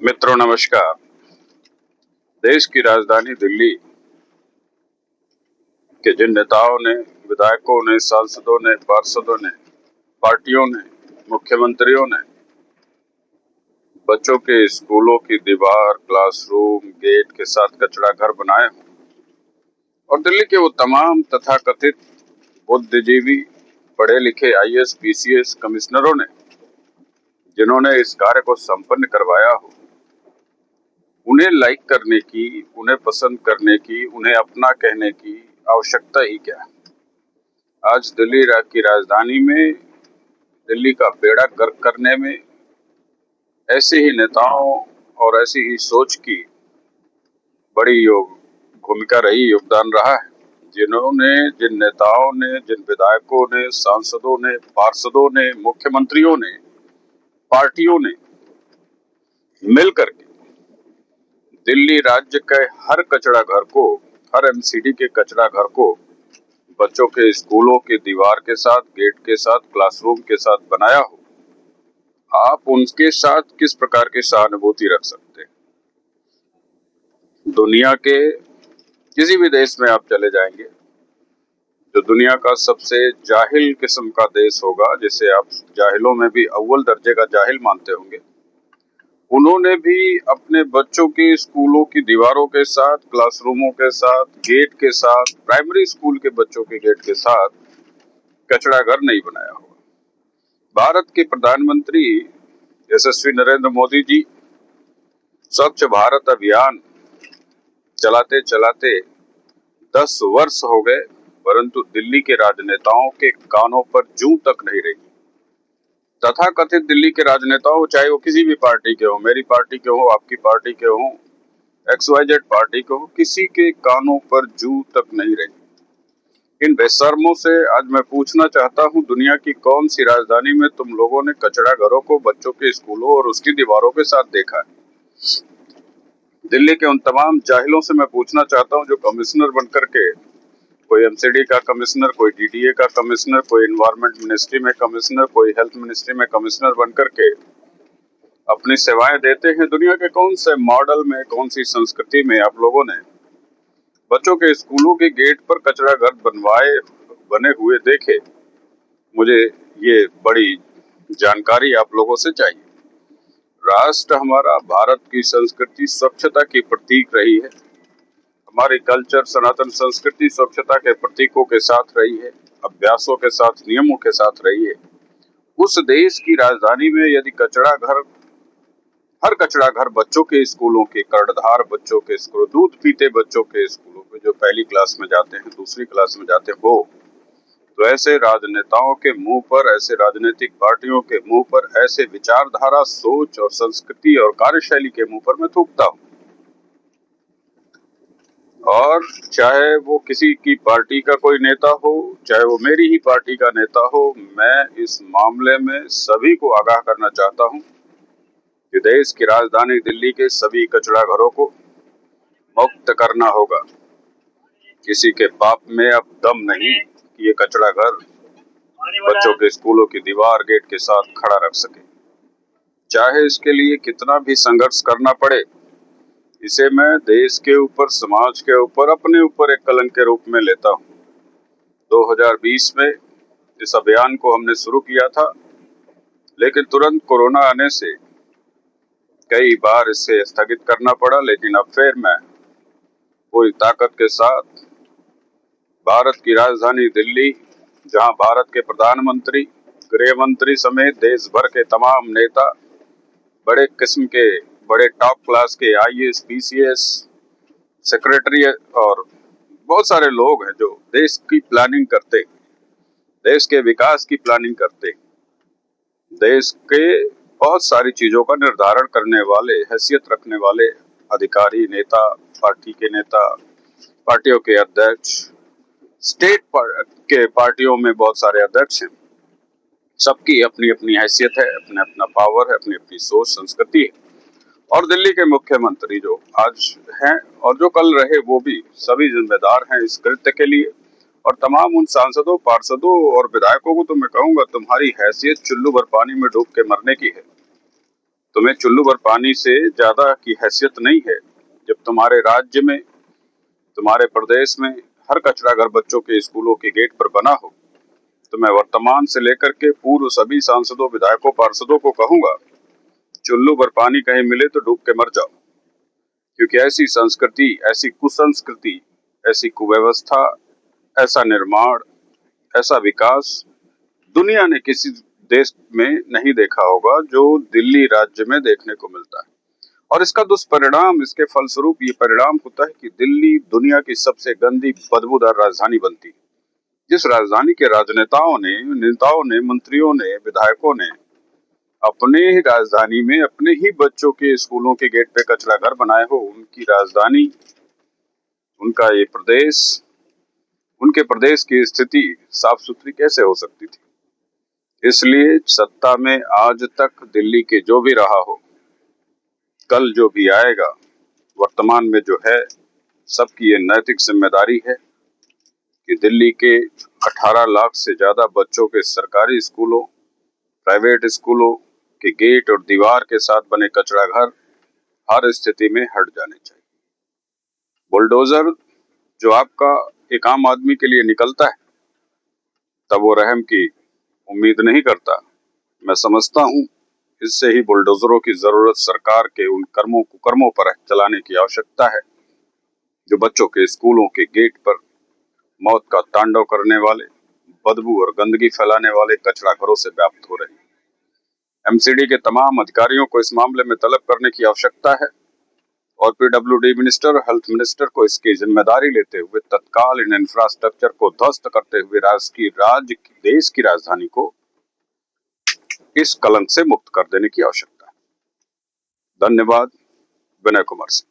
मित्रों नमस्कार। देश की राजधानी दिल्ली के जिन नेताओं ने, विधायकों ने, सांसदों ने, पार्षदों ने, पार्टियों ने, मुख्यमंत्रियों ने बच्चों के स्कूलों की दीवार, क्लासरूम, गेट के साथ कचरा घर बनाए हों और दिल्ली के वो तमाम तथाकथित बुद्धिजीवी, पढ़े लिखे आईएएस, पीसीएस कमिश्नरों ने जिन्होंने इस कार्य को संपन्न करवाया हो, उन्हें लाइक करने की, उन्हें पसंद करने की, उन्हें अपना कहने की आवश्यकता ही क्या है। आज दिल्ली की राजधानी में दिल्ली का बेड़ा गर्क करने में ऐसे ही नेताओं और ऐसी ही सोच की बड़ी भूमिका रही, योगदान रहा है, जिन नेताओं ने, जिन विधायकों ने, सांसदों ने, पार्षदों ने, मुख्यमंत्रियों ने, पार्टियों ने मिलकर के दिल्ली राज्य के हर कचरा घर को, हर एमसीडी के कचरा घर को बच्चों के स्कूलों की दीवार के साथ, गेट के साथ, क्लासरूम के साथ बनाया हो, आप उनके साथ किस प्रकार की सहानुभूति रख सकते हैं। दुनिया के किसी भी देश में आप चले जाएंगे, जो दुनिया का सबसे जाहिल किस्म का देश होगा, जिसे आप जाहिलों में भी अव्वल दर्जे का जाहिल मानते होंगे, उन्होंने भी अपने बच्चों की स्कूलों की दीवारों के साथ, क्लासरूमों के साथ, गेट के साथ, प्राइमरी स्कूल के बच्चों के गेट के साथ कचरा घर नहीं बनाया होगा। भारत के प्रधानमंत्री यशस्वी नरेंद्र मोदी जी स्वच्छ भारत अभियान चलाते चलाते 10 वर्ष हो गए, परंतु दिल्ली के राजनेताओं के कानों पर जूं तक नहीं रही। तथाकथित दिल्ली के राजनेताओं, चाहे वो किसी भी पार्टी के हो, मेरी पार्टी के हो, आपकी पार्टी के हो, XYZ पार्टी के हो, किसी के कानों पर जूं तक नहीं रही। इन बेशर्मों से आज मैं पूछना चाहता हूं, दुनिया की कौन सी राजधानी में तुम लोगों ने कचरा घरों को बच्चों के स्कूलों और उसकी दीवारों के साथ देखा है? दिल्ली के उन तमाम जाहिलों से मैं पूछना चाहता हूं जो कमिश्नर बनकर के, कोई एमसीडी का कमिश्नर, कोई डीडीए का कमिश्नर, कोई एनवायरमेंट मिनिस्ट्री में कमिश्नर, कोई हेल्थ मिनिस्ट्री में कमिश्नर बनकर के अपनी सेवाएं देते हैं। दुनिया के कौन से मॉडल में, कौन सी संस्कृति में आप लोगों ने बच्चों के स्कूलों के गेट पर कचरा घर बने हुए देखे? मुझे ये बड़ी जानकारी आप लोगों से चाहिए। राष्ट्र हमारा, भारत की संस्कृति स्वच्छता की प्रतीक रही है। हमारी कल्चर, सनातन संस्कृति स्वच्छता के प्रतीकों के साथ रही है, अभ्यासों के साथ, नियमों के साथ रही है। उस देश की राजधानी में यदि हर कचरा घर बच्चों के स्कूलों के, कर्णधार बच्चों के स्कूलों, दूध पीते बच्चों के स्कूलों के, जो पहली क्लास में जाते हैं, दूसरी क्लास में जाते हैं, वो तो ऐसे राजनेताओं के मुंह पर, ऐसे राजनीतिक पार्टियों के मुंह पर, ऐसे विचारधारा, सोच और संस्कृति और कार्यशैली के मुंह पर मैं थूकता हूँ। और चाहे वो किसी की पार्टी का कोई नेता हो, चाहे वो मेरी ही पार्टी का नेता हो, मैं इस मामले में सभी को आगाह करना चाहता हूं कि देश की राजधानी दिल्ली के सभी कचरा घरों को मुक्त करना होगा। किसी के पाप में अब दम नहीं कि ये कचरा घर बच्चों के स्कूलों की दीवार, गेट के साथ खड़ा रख सके। चाहे इसके लिए कितना भी संघर्ष करना पड़े, इसे मैं देश के ऊपर, समाज के ऊपर, अपने ऊपर एक कलंक के रूप में लेता हूँ। 2020 में इस अभियान को हमने शुरू किया था, लेकिन तुरंत कोरोना आने से कई बार इसे स्थगित करना पड़ा। लेकिन अब फिर मैं पूरी ताकत के साथ भारत की राजधानी दिल्ली, जहां भारत के प्रधानमंत्री, गृह मंत्री समेत देश भर के तमाम नेता, बड़े किस्म के, बड़े टॉप क्लास के आईएएस, पीसीएस, सेक्रेटरी और बहुत सारे लोग हैं जो देश की प्लानिंग करते, देश के विकास की प्लानिंग करते, देश के बहुत सारी चीजों का निर्धारण करने वाले, हैसियत रखने वाले अधिकारी, नेता, पार्टी के नेता, पार्टियों के अध्यक्ष, स्टेट के पार्टियों में बहुत सारे अध्यक्ष हैं। सबकी अपनी अपनी हैसियत है, अपना अपना पावर है, अपनी अपनी सोच, संस्कृति है। और दिल्ली के मुख्यमंत्री जो आज हैं और जो कल रहे, वो भी सभी जिम्मेदार हैं इस कृत्य के लिए। और तमाम उन सांसदों, पार्षदों और विधायकों को तो मैं कहूंगा, तुम्हारी हैसियत चुल्लू भर पानी में डूब के मरने की है। तुम्हें चुल्लू भर पानी से ज्यादा की हैसियत नहीं है। जब तुम्हारे राज्य में, तुम्हारे प्रदेश में हर कचरा घर बच्चों के स्कूलों के गेट पर बना हो, तो मैं वर्तमान से लेकर के पूर्व सभी सांसदों, विधायकों, पार्षदों को कहूंगा, चुल्लू भर पानी कहीं मिले तो डूब के मर जाओ। क्योंकि ऐसी संस्कृति, ऐसी कुसंस्कृति, ऐसी कुव्यवस्था, ऐसा निर्माण, ऐसा विकास दुनिया ने किसी देश में नहीं देखा होगा जो दिल्ली राज्य में देखने को मिलता है। और इसका दुष्परिणाम, इसके फलस्वरूप ये परिणाम होता है कि दिल्ली दुनिया की सबसे गंदी, बदबूदार राजधानी बनती है। जिस राजधानी के राजनेताओं ने, नेताओं ने, मंत्रियों ने, विधायकों ने अपने ही राजधानी में अपने ही बच्चों के स्कूलों के गेट पे कचरा घर बनाए हो, उनकी राजधानी, उनका ये प्रदेश, उनके प्रदेश की स्थिति साफ सुथरी कैसे हो सकती थी? इसलिए सत्ता में आज तक दिल्ली के जो भी रहा हो, कल जो भी आएगा, वर्तमान में जो है, सबकी ये नैतिक जिम्मेदारी है कि दिल्ली के 18 लाख से ज्यादा बच्चों के सरकारी स्कूलों, प्राइवेट स्कूलों के गेट और दीवार के साथ बने कचरा घर हर स्थिति में हट जाने चाहिए। बुलडोजर जो आपका एक आम आदमी के लिए निकलता है, तब वो रहम की उम्मीद नहीं करता। मैं समझता हूँ इससे ही बुलडोजरों की जरूरत सरकार के उन कुकर्मों पर चलाने की आवश्यकता है जो बच्चों के स्कूलों के गेट पर मौत का तांडव करने वाले, बदबू और गंदगी फैलाने वाले कचरा घरों से व्याप्त हो रही है। एमसीडी के तमाम अधिकारियों को इस मामले में तलब करने की आवश्यकता है और पीडब्ल्यूडी मिनिस्टर, हेल्थ मिनिस्टर को इसकी जिम्मेदारी लेते हुए तत्काल इन इंफ्रास्ट्रक्चर को ध्वस्त करते हुए देश की राजधानी को इस कलंक से मुक्त कर देने की आवश्यकता है। धन्यवाद। विनय कुमार सिंह।